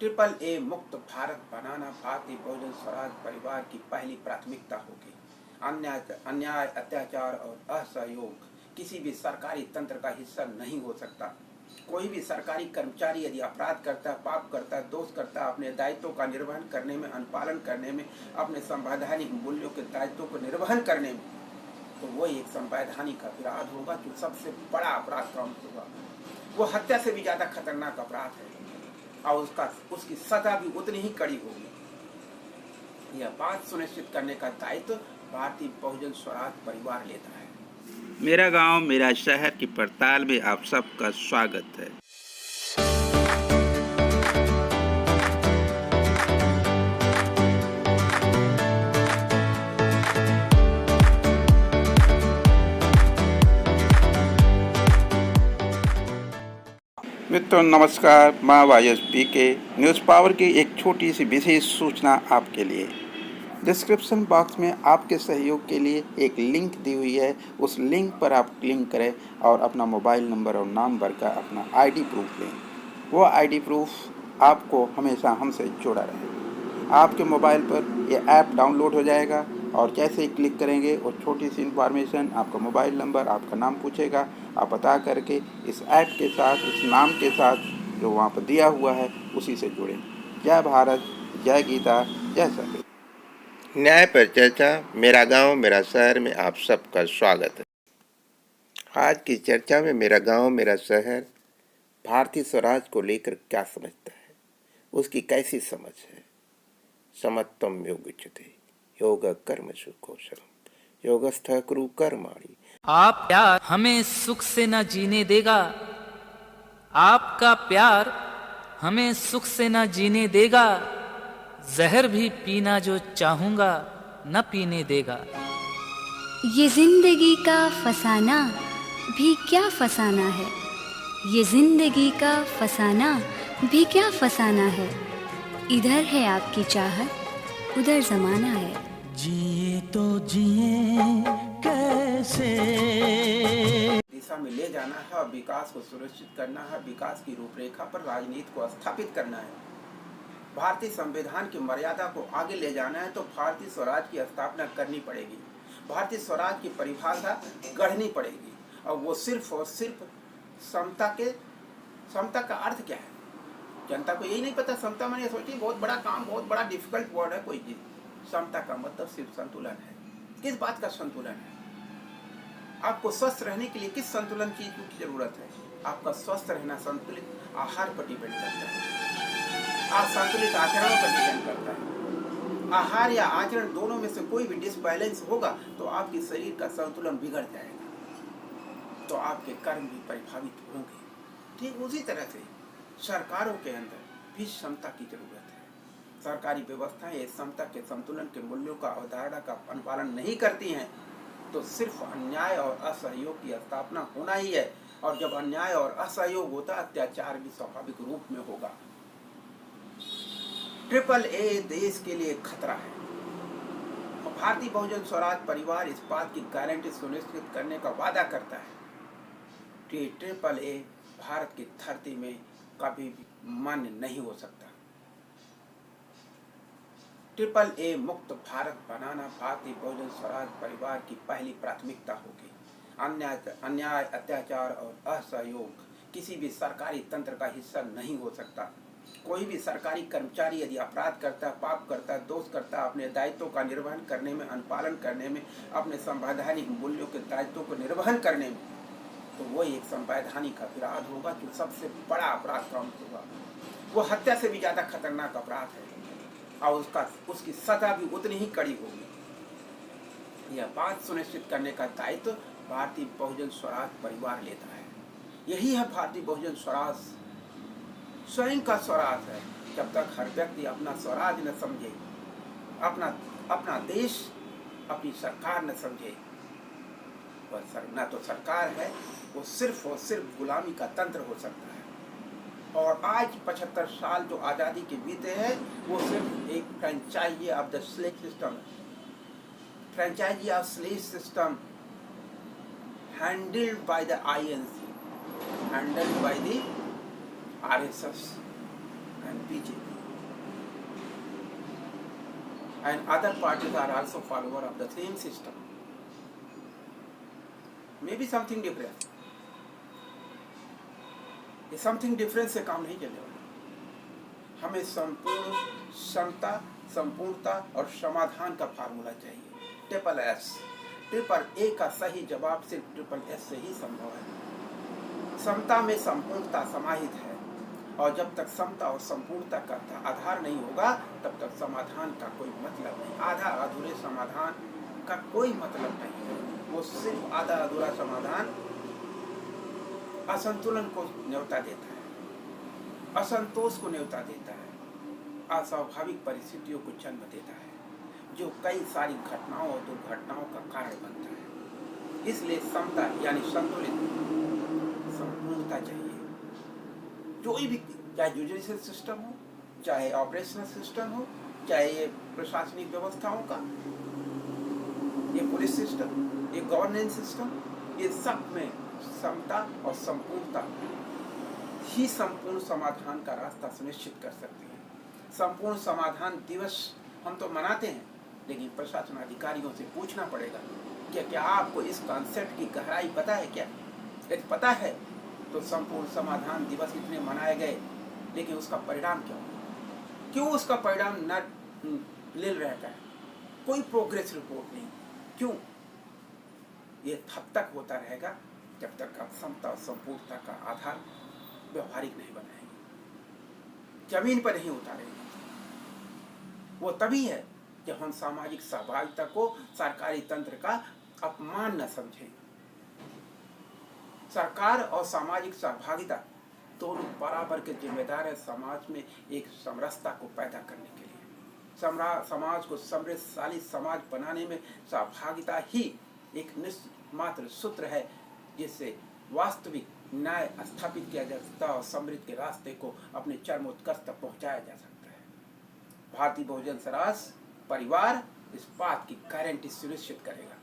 Triple A मुक्त भारत बनाना भारतीय बहुजन स्वराज परिवार की पहली प्राथमिकता होगी। अन्याय, अत्याचार और असहयोग किसी भी सरकारी तंत्र का हिस्सा नहीं हो सकता। कोई भी सरकारी कर्मचारी यदि अपराध करता है, पाप करता है, दोष करता है, अपने दायित्वों का निर्वहन करने में, अनुपालन करने में, अपने संवैधानिक मूल्यों के दायित्वों को निर्वहन करने में, तो वो एक संवैधानिक अपराध होगा जो सबसे बड़ा अपराध काउंट होगा। वो हत्या से भी ज्यादा खतरनाक अपराध है और उसकी सजा भी उतनी ही कड़ी होगी। यह बात सुनिश्चित करने का दायित्व भारतीय बहुजन स्वराज परिवार लेता है। मेरा गांव मेरा शहर की पड़ताल में आप सबका स्वागत है। मित्रों नमस्कार, मैं वाईएसपी के न्यूज़ पावर की एक छोटी सी विशेष सूचना आपके लिए। डिस्क्रिप्शन बॉक्स में आपके सहयोग के लिए एक लिंक दी हुई है। उस लिंक पर आप क्लिक करें और अपना मोबाइल नंबर और नाम भरकर अपना आईडी प्रूफ लें। वो आईडी प्रूफ आपको हमेशा हमसे जोड़ा रहे। आपके मोबाइल पर ये ऐप डाउनलोड हो जाएगा और जैसे ही क्लिक करेंगे और छोटी सी इन्फॉर्मेशन, आपका मोबाइल नंबर, आपका नाम पूछेगा। आप बता करके इस ऐप के साथ, इस नाम के साथ जो वहाँ पर दिया हुआ है उसी से जुड़ें। जय भारत, जय गीता, जय सभी। न्याय पर चर्चा, मेरा गांव मेरा शहर में आप सबका स्वागत है। आज की चर्चा में मेरा गांव मेरा शहर भारतीय स्वराज को लेकर क्या समझता है, उसकी कैसी समझ है। समत्वम योगुच्यते योग कर्मसु कौशलम योगस्थः कुरु कर्माणि। आप प्यार हमें सुख से न जीने देगा, आपका प्यार हमें सुख से न जीने देगा, जहर भी पीना जो चाहूंगा न पीने देगा। ये जिंदगी का फसाना भी क्या फसाना है, ये जिंदगी का फसाना भी क्या फसाना है। इधर है आपकी चाहत, उधर जमाना है। जिए तो जिए कैसे। दिशा में ले जाना है और विकास को सुनिश्चित करना है। विकास की रूपरेखा पर राजनीति को स्थापित करना है। भारतीय संविधान की मर्यादा को आगे ले जाना है तो भारतीय स्वराज की स्थापना करनी पड़ेगी। भारतीय स्वराज की परिभाषा गढ़नी पड़ेगी और वो सिर्फ और सिर्फ समता का अर्थ क्या है। जनता को यही नहीं पता। समता मैंने सोची बहुत बड़ा काम, बहुत बड़ा डिफिकल्ट वर्ड है कोई चीज। समता का मतलब सिर्फ संतुलन है। किस बात का संतुलन है? आपको स्वस्थ रहने के लिए किस संतुलन की जरूरत है? आपका स्वस्थ रहना संतुलित आहार पर डिपेंड करता है। आप संतुलित आचरणों पर डिपेंड करता है। आहार या आचरण दोनों में से कोई भी डिसबैलेंस होगा तो आपके शरीर का संतुलन बिगड़ जाएगा, तो आपके कर्म भी प्रभावित होंगे। ठीक उसी तरह से सरकारों के अंदर भी समता की जरूरत है। सरकारी व्यवस्थाएं समता के संतुलन के मूल्यों का अवधारणा का अनुपालन नहीं करती हैं तो सिर्फ अन्याय और असहयोग की स्थापना होना ही है। और जब अन्याय और असहयोग होता, अत्याचार भी स्वाभाविक रूप में होगा। ट्रिपल ए देश के लिए खतरा है और भारतीय बहुजन स्वराज परिवार इस बात की गारंटी सुनिश्चित करने का वादा करता है कि ट्रिपल ए भारत की धरती में कभी भी मान्य नहीं हो सकता। ट्रिपल ए मुक्त भारत बनाना भारतीय बहुजन स्वराज परिवार की पहली प्राथमिकता होगी। अन्याय, अत्याचार और असहयोग किसी भी सरकारी तंत्र का हिस्सा नहीं हो सकता। कोई भी सरकारी कर्मचारी यदि अपराध करता है, पाप करता है, दोष करता है, अपने दायित्वों का निर्वहन करने में, अनुपालन करने में, अपने संवैधानिक मूल्यों के दायित्वों को निर्वहन करने में, तो वो एक संवैधानिक अपराध होगा जो सबसे बड़ा अपराध काउंट होगा। वो हत्या से भी ज्यादा खतरनाक अपराध है और उसकी सजा भी उतनी ही कड़ी होगी। यह बात सुनिश्चित करने का दायित्व भारतीय बहुजन स्वराज परिवार लेता है। यही है भारतीय बहुजन स्वराज स्वयं का स्वराज है। जब तक हर व्यक्ति अपना स्वराज न समझे, अपना देश, अपनी सरकार न समझे, न तो सरकार है, वो सिर्फ और सिर्फ गुलामी का तंत्र हो सकता है। और आज 75 साल जो आज़ादी के बीते हैं वो सिर्फ एक franchise of the slave system है। Franchise of slave system handled by the INC, handled by the RSS and BJP। and other parties are also follower of the same system. Maybe something different. ये something difference से काम नहीं चलने वाला। हमें संपूर्ण क्षमता, संपूर्णता और समाधान का फार्मूला चाहिए। ट्रिपल एस, ट्रिपल ए का सही जवाब सिर्फ ट्रिपल एस से ही संभव है। समता में संपूर्णता समाहित है, और जब तक समता और संपूर्णता का आधार नहीं होगा तब तक समाधान का कोई मतलब नहीं। आधा अधूरे समाधान का कोई मतलब नहीं है। वो सिर्फ आधा अधूरा समाधान असंतुलन को न्योता देता है, असंतोष को न्योता देता है, अस्वाभाविक परिस्थितियों को जन्म देता है, जो कई सारी घटनाओं और दुर्घटनाओं का कारण बनता है। इसलिए समता यानी संतुलित संपूर्णता चाहिए। जो भी, चाहे जुडिशियल सिस्टम हो, चाहे ऑपरेशनल सिस्टम हो, चाहे ये प्रशासनिक व्यवस्थाओं का, ये पुलिस सिस्टम, ये गवर्नेंस सिस्टम, ये सब में समता और संपूर्णता ही संपूर्ण समाधान का रास्ता सुनिश्चित कर सकती है। संपूर्ण समाधान दिवस हम तो मनाते हैं, लेकिन प्रशासन अधिकारियों से पूछना पड़ेगा कि क्या आपको इस कॉन्सेप्ट की गहराई पता है क्या? यदि पता है तो संपूर्ण समाधान दिवस इतने मनाए गए, लेकिन उसका परिणाम क्या हुआ? क्यों उसका परिणाम न लील रहता है? कोई प्रोग्रेस रिपोर्ट नहीं। क्यों? ये तब तक होता रहेगा जब तक आप समता और संपूर्णता का आधार व्यवहारिक नहीं बनाएंगे, जमीन पर नहीं उतारेंगे। वो तभी है जब हम सामाजिक सहभागिता को सरकारी तंत्र का अपमान न समझें। सरकार और सामाजिक सहभागिता दोनों बराबर के जिम्मेदार है समाज में एक समरसता को पैदा करने के लिए। समाज को समृद्धशाली समाज बनाने में सहभागिता ही एक मात्र सूत्र है जिससे वास्तविक न्याय स्थापित किया जा सकता है और समृद्धि के रास्ते को अपने चरमोत्कर्ष तक पहुंचाया जा सकता है। भारतीय बहुजन समाज परिवार इस बात की गारंटी सुनिश्चित करेगा।